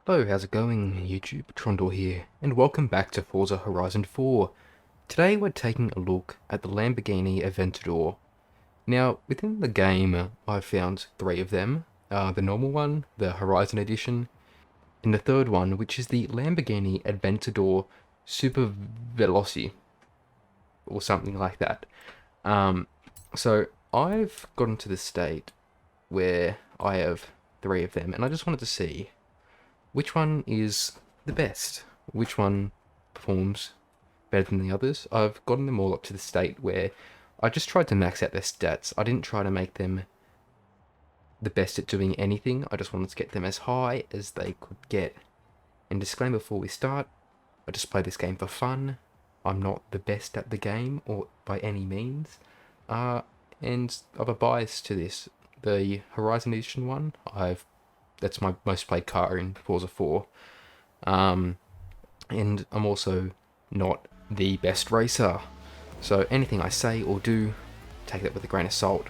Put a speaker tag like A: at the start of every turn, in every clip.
A: Hello, how's it going, YouTube? Trondor here, and welcome back to Forza Horizon 4. Today we're taking a look at the Lamborghini Aventador. Now, within the game, I've found three of them. The normal one, the Horizon Edition, and the third one, which is the Lamborghini Aventador Super Veloci, or something like that. So I've gotten to the state where I have three of them, and I just wanted to see which one is the best? Which one performs better than the others? I've gotten them all up to the state where I just tried to max out their stats. I didn't try to make them the best at doing anything. I just wanted to get them as high as they could get. And disclaimer before we start, I just play this game for fun. I'm not the best at the game, or by any means. And I've a bias to this. The Horizon Edition one, that's my most played car in Forza 4. And I'm also not the best racer. So anything I say or do, take that with a grain of salt.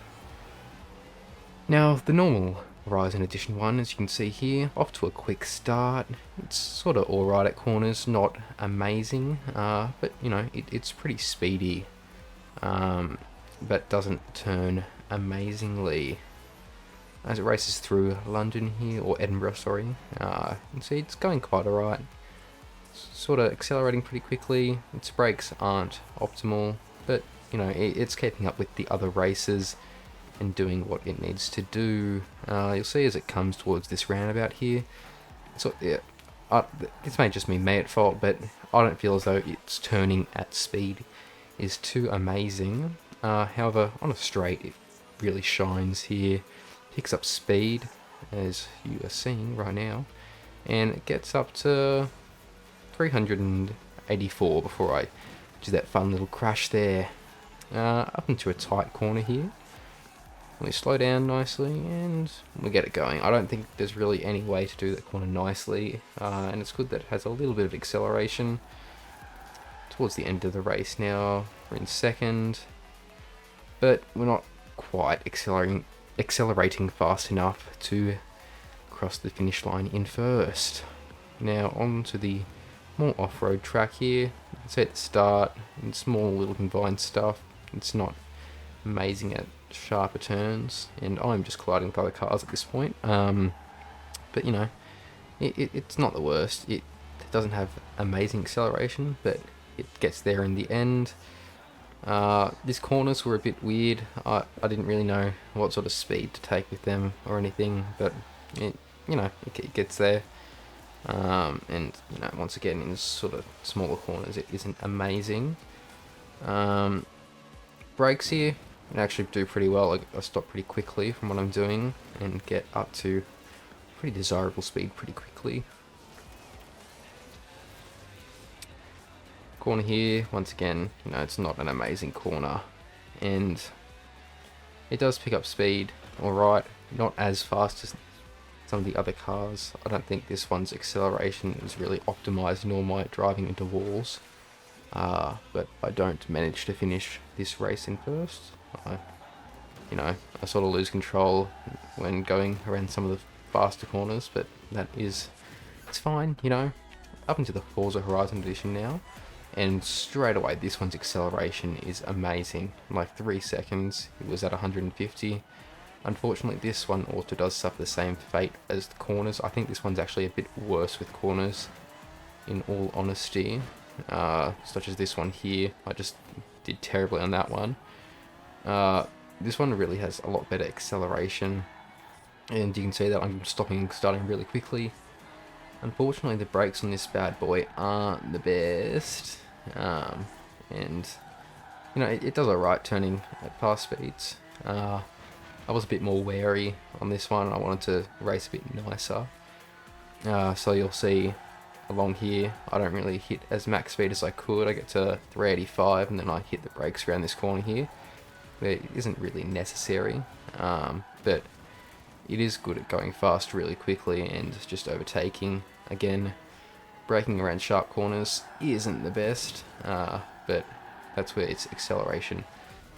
A: Now, the normal Horizon Edition one, as you can see here, off to a quick start. It's sort of alright at corners, not amazing, but you know, it's pretty speedy, but doesn't turn amazingly. As it races through London here, or Edinburgh, sorry, you can see it's going quite alright. Sort of accelerating pretty quickly. Its brakes aren't optimal, but you know, it's keeping up with the other races and doing what it needs to do. You'll see as it comes towards this roundabout here. So yeah, this may just be me at fault, but I don't feel as though its turning at speed is too amazing. However, on a straight, it really shines here. Picks up speed, as you are seeing right now, and it gets up to 384 before I do that fun little crash there. Up into a tight corner here. We slow down nicely and we get it going. I don't think there's really any way to do that corner nicely, and it's good that it has a little bit of acceleration. Towards the end of the race now, we're in second, but we're not quite accelerating fast enough to cross the finish line in first. Now on to the more off-road track here. You can see at the start, in small little confined stuff, it's not amazing at sharper turns, and I'm just colliding with other cars at this point. But you know, it's not the worst. It doesn't have amazing acceleration, but it gets there in the end. These corners were a bit weird. I didn't really know what sort of speed to take with them or anything, but it gets there. And you know, once again, in sort of smaller corners, it isn't amazing. Brakes here, it actually do pretty well. I stop pretty quickly from what I'm doing and get up to pretty desirable speed pretty quickly. Corner here, once again, you know, it's not an amazing corner, and it does pick up speed alright, not as fast as some of the other cars. I don't think this one's acceleration is really optimized, nor my driving into walls, but I don't manage to finish this race in first. I sort of lose control when going around some of the faster corners, but it's fine, you know. Up into the Forza Horizon Edition now. And straight away, this one's acceleration is amazing. In like 3 seconds, it was at 150. Unfortunately, this one also does suffer the same fate as the corners. I think this one's actually a bit worse with corners, in all honesty. Such as this one here. I just did terribly on that one. This one really has a lot better acceleration. And you can see that I'm stopping and starting really quickly. Unfortunately, the brakes on this bad boy aren't the best. And you know, it does alright turning at fast speeds. I was a bit more wary on this one. I wanted to race a bit nicer. So you'll see along here, I don't really hit as max speed as I could. I get to 385 and then I hit the brakes around this corner here. But it isn't really necessary. But it is good at going fast really quickly and just overtaking. Again, braking around sharp corners isn't the best, but that's where its acceleration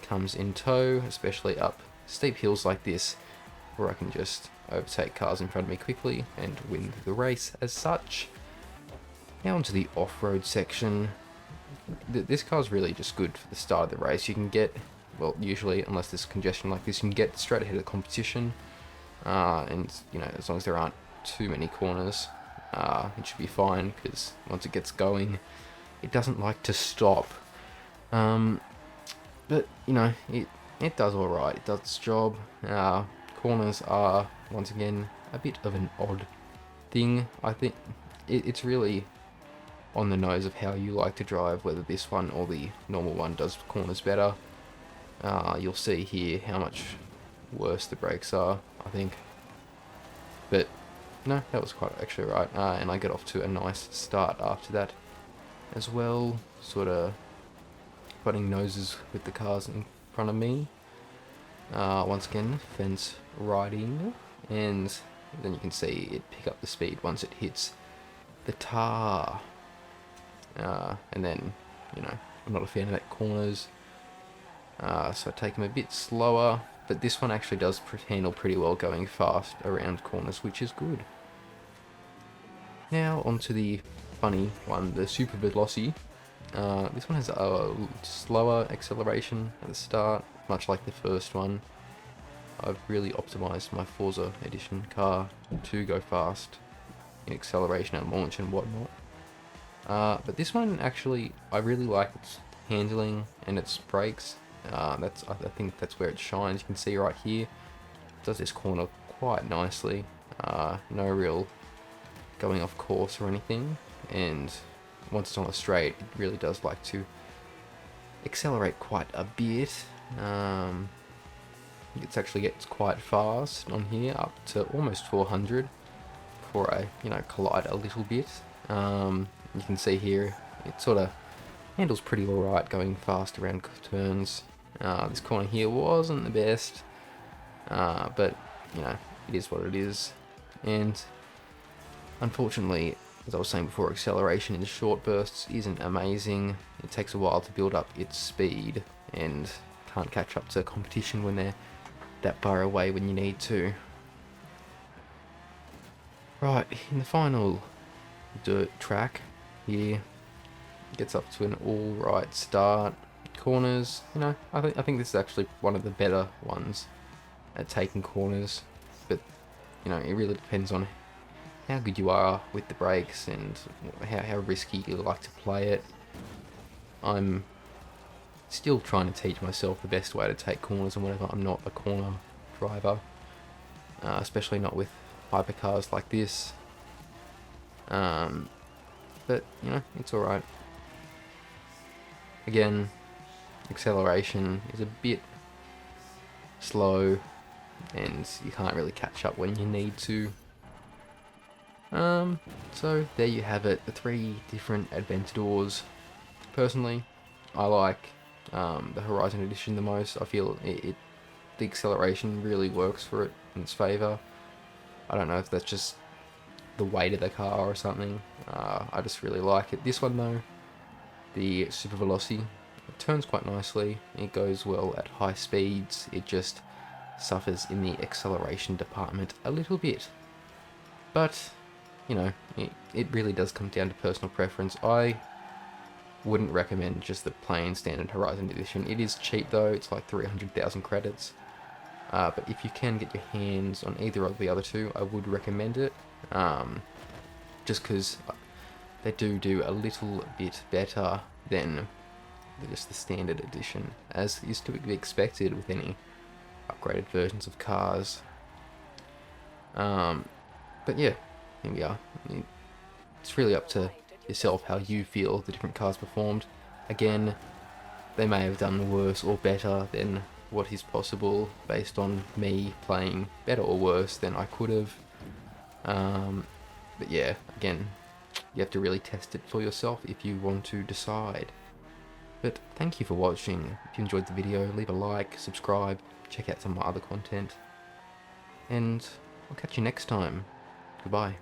A: comes in tow, especially up steep hills like this. where I can just overtake cars in front of me quickly and win the race as such. Now onto the off-road section. This car's really just good for the start of the race. You can get, well, usually, unless there's congestion like this, you can get straight ahead of the competition. And, you know, as long as there aren't too many corners, it should be fine, because once it gets going, it doesn't like to stop. But, you know, it does alright. It does its job. Corners are, once again, a bit of an odd thing. I think it's really on the nose of how you like to drive, whether this one or the normal one does corners better. You'll see here how much worse the brakes are, I think. But no, that was quite actually right. And I get off to a nice start after that as well, sort of butting noses with the cars in front of me. Once again, fence riding, and then you can see it pick up the speed once it hits the tar. And then, you know, I'm not a fan of that corners, so I take them a bit slower, but this one actually does handle pretty well going fast around corners, which is good. Now onto the funny one, the Super Big Lossy. This one has a slower acceleration at the start, much like the first one. I've really optimized my Forza edition car to go fast in acceleration and launch and whatnot. But this one actually, I really like its handling and its brakes. I think that's where it shines. You can see right here, it does this corner quite nicely. No real going off course or anything, and once it's on a straight, it really does like to accelerate quite a bit. It actually gets quite fast on here, up to almost 400 before I, you know, collide a little bit. You can see here, it sort of handles pretty alright going fast around turns. This corner here wasn't the best, but, you know, it is what it is. And unfortunately, as I was saying before, acceleration in short bursts isn't amazing. It takes a while to build up its speed, and can't catch up to competition when they're that far away when you need to. Right, in the final dirt track here, gets up to an alright start. Corners, you know, I think this is actually one of the better ones at taking corners, but, you know, it really depends on how good you are with the brakes and how risky you like to play it. I'm still trying to teach myself the best way to take corners and whatever. I'm not a corner driver, especially not with hypercars like this. But, you know, it's alright. Again, acceleration is a bit slow, and you can't really catch up when you need to. So there you have it, the 3 different Aventadors. Personally, I like the Horizon Edition the most. I feel the acceleration really works for it in its favour. I don't know if that's just the weight of the car or something. I just really like it. This one though, the Super Velocity, it turns quite nicely. It goes well at high speeds. It just suffers in the acceleration department a little bit. But, you know, it really does come down to personal preference. I wouldn't recommend just the plain standard Horizon Edition. It is cheap though, it's like 300,000 credits. But if you can get your hands on either of the other two, I would recommend it. Just because they do a little bit better than just the standard edition, as is to be expected with any upgraded versions of cars. But yeah, here we are. It's really up to yourself how you feel the different cars performed. Again, they may have done worse or better than what is possible based on me playing better or worse than I could have. But yeah, again, you have to really test it for yourself if you want to decide. But thank you for watching. If you enjoyed the video, leave a like, subscribe, check out some of my other content, and I'll catch you next time. Goodbye.